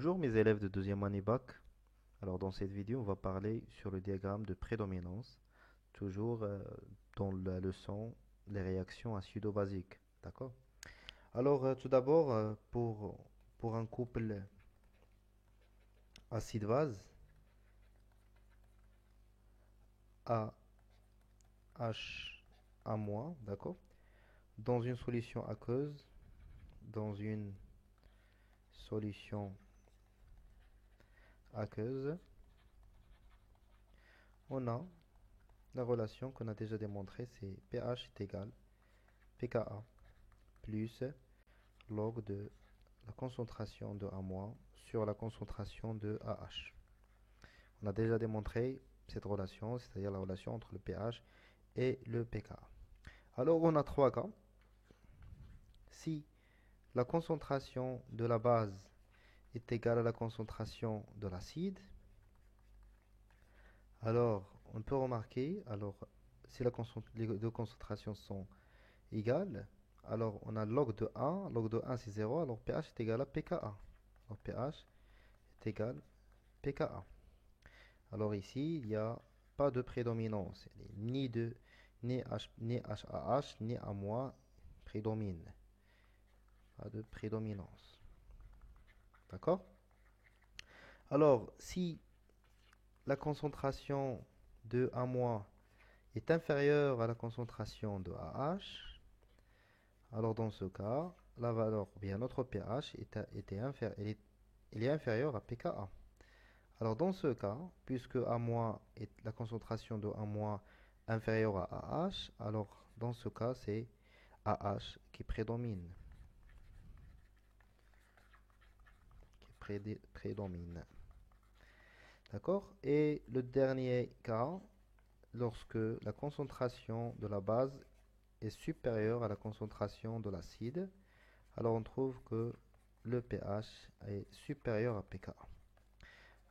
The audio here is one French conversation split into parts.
Bonjour mes élèves de deuxième année bac. Alors dans cette vidéo, on va parler sur le diagramme de prédominance, toujours dans la leçon les réactions acido-basiques. D'accord? Alors tout d'abord, pour un couple acide-base, AH A-, d'accord? Dans une solution aqueuse, dans une solution aqueuse, on a la relation qu'on a déjà démontrée, c'est pH est égal pKa plus log de la concentration de A- sur la concentration de AH. On a déjà démontré cette relation, c'est-à-dire la relation entre le pH et le pKa. Alors on a trois cas. Si la concentration de la base est égale à la concentration de l'acide, alors on peut remarquer, alors si les deux concentrations sont égales, alors on a log de 1 c'est 0, alors pH est égal à pKa. Alors pH est égal à pKa. Alors ici, il n'y a pas de prédominance, ni HAH, ni A- prédomine. Pas de prédominance. D'accord? Alors, si la concentration de A- est inférieure à la concentration de AH, alors dans ce cas, la valeur, ou bien notre pH il est inférieur à pKa. Alors dans ce cas, puisque A- est la concentration de A- inférieure à AH, alors dans ce cas, c'est AH qui prédomine. Prédomine. D'accord? Et le dernier cas, lorsque la concentration de la base est supérieure à la concentration de l'acide, alors on trouve que le pH est supérieur à pKa.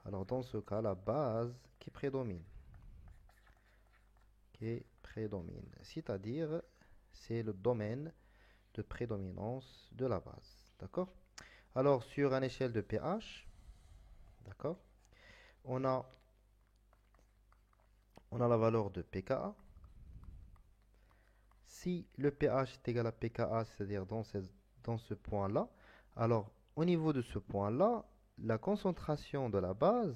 Alors dans ce cas, la base qui prédomine. C'est-à-dire, c'est le domaine de prédominance de la base. D'accord? Alors, sur une échelle de pH, d'accord, on a, on a la valeur de pKa. Si le pH est égal à pKa, c'est-à-dire dans ce point-là, alors au niveau de ce point-là, la concentration de la base,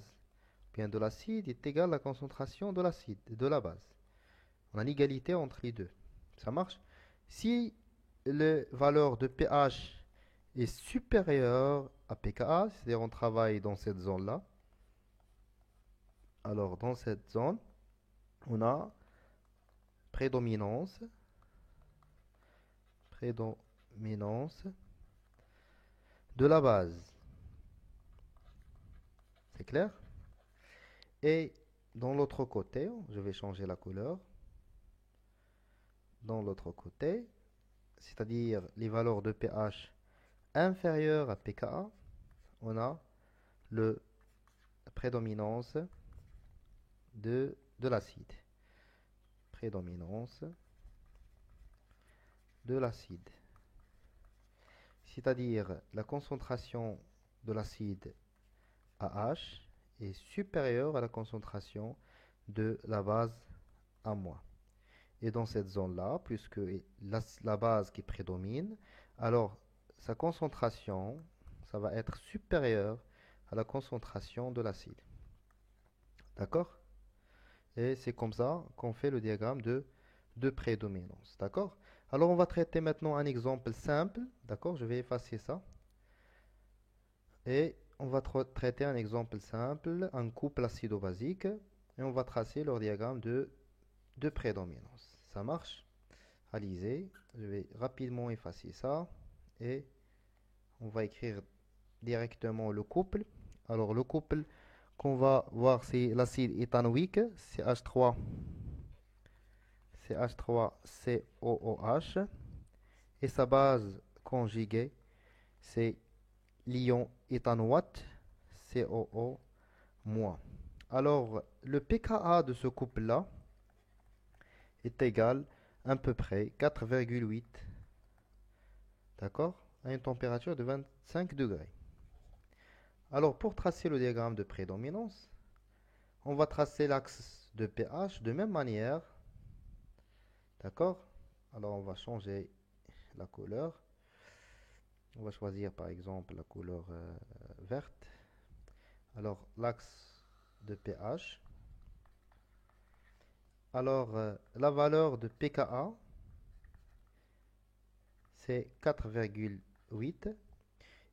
bien de l'acide, est égale à la concentration de l'acide, de la base. On a l'égalité entre les deux. Ça marche? Si la valeur de pH est supérieure à pKa, c'est-à-dire on travaille dans cette zone-là, alors dans cette zone, on a prédominance, prédominance de la base. C'est clair? Et dans l'autre côté, je vais changer la couleur. Dans l'autre côté, c'est-à-dire les valeurs de pH inférieures à pKa, on a la prédominance de l'acide. Prédominance de l'acide. C'est-à-dire la concentration de l'acide AH est supérieure à la concentration de la base A-. Et dans cette zone-là, puisque la base qui prédomine, alors sa concentration, ça va être supérieure à la concentration de l'acide. D'accord? Et c'est comme ça qu'on fait le diagramme de prédominance. D'accord? Alors on va traiter maintenant un exemple simple. D'accord? Je vais effacer ça. Et on va traiter un exemple simple, un couple acido-basique. Et on va tracer leur diagramme de prédominance. Ça marche? Alizé. Je vais rapidement effacer ça. Et on va écrire directement le couple. Alors le couple qu'on va voir, c'est l'acide éthanoïque, CH3, CH3COOH. Et sa base conjuguée, c'est l'ion éthanoate, COO-. Alors, le pKa de ce couple-là est égal à peu près 4,8, d'accord, à une température de 25 degrés. Alors, pour tracer le diagramme de prédominance, on va tracer l'axe de pH de même manière. D'accord? Alors, on va changer la couleur. On va choisir par exemple la couleur verte. Alors, l'axe de pH. Alors, la valeur de pKa, c'est 4,8.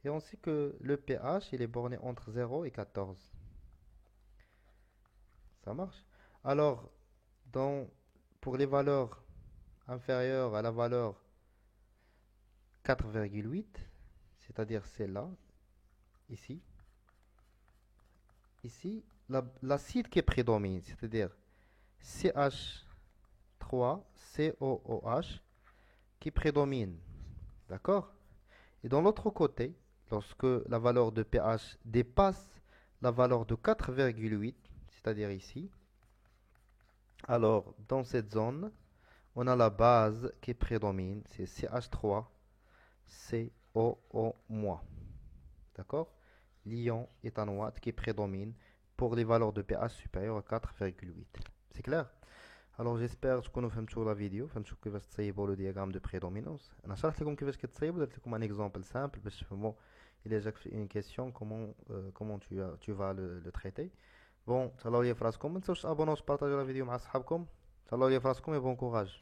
Et on sait que le pH, il est borné entre 0 et 14. Ça marche? Alors, pour les valeurs inférieures à la valeur 4,8, c'est-à-dire celle-là, ici, l'acide qui prédomine, c'est-à-dire CH3COOH qui prédomine. D'accord? Et dans l'autre côté, lorsque la valeur de pH dépasse la valeur de 4,8, c'est-à-dire ici, alors dans cette zone, on a la base qui prédomine, c'est CH3COO-. D'accord? L'ion éthanoate qui prédomine pour les valeurs de pH supérieures à 4,8. C'est clair? Alors j'espère تكونوا فهمتوا la vidéo, فهمتوا كيفاش تصيبوا le diagramme de prédominance. انا شرحت لكم كيفاش كتصيبوا، درت لكم un exemple simple باش تفهموا إلا جاك une question comment tu vas le traiter. Bon, تهلاو ليا في راسكم، ما تنساوش تابوناو وتبارطاجيو la vidéo مع صحابكم. تهلاو ليا في راسكم et bon courage.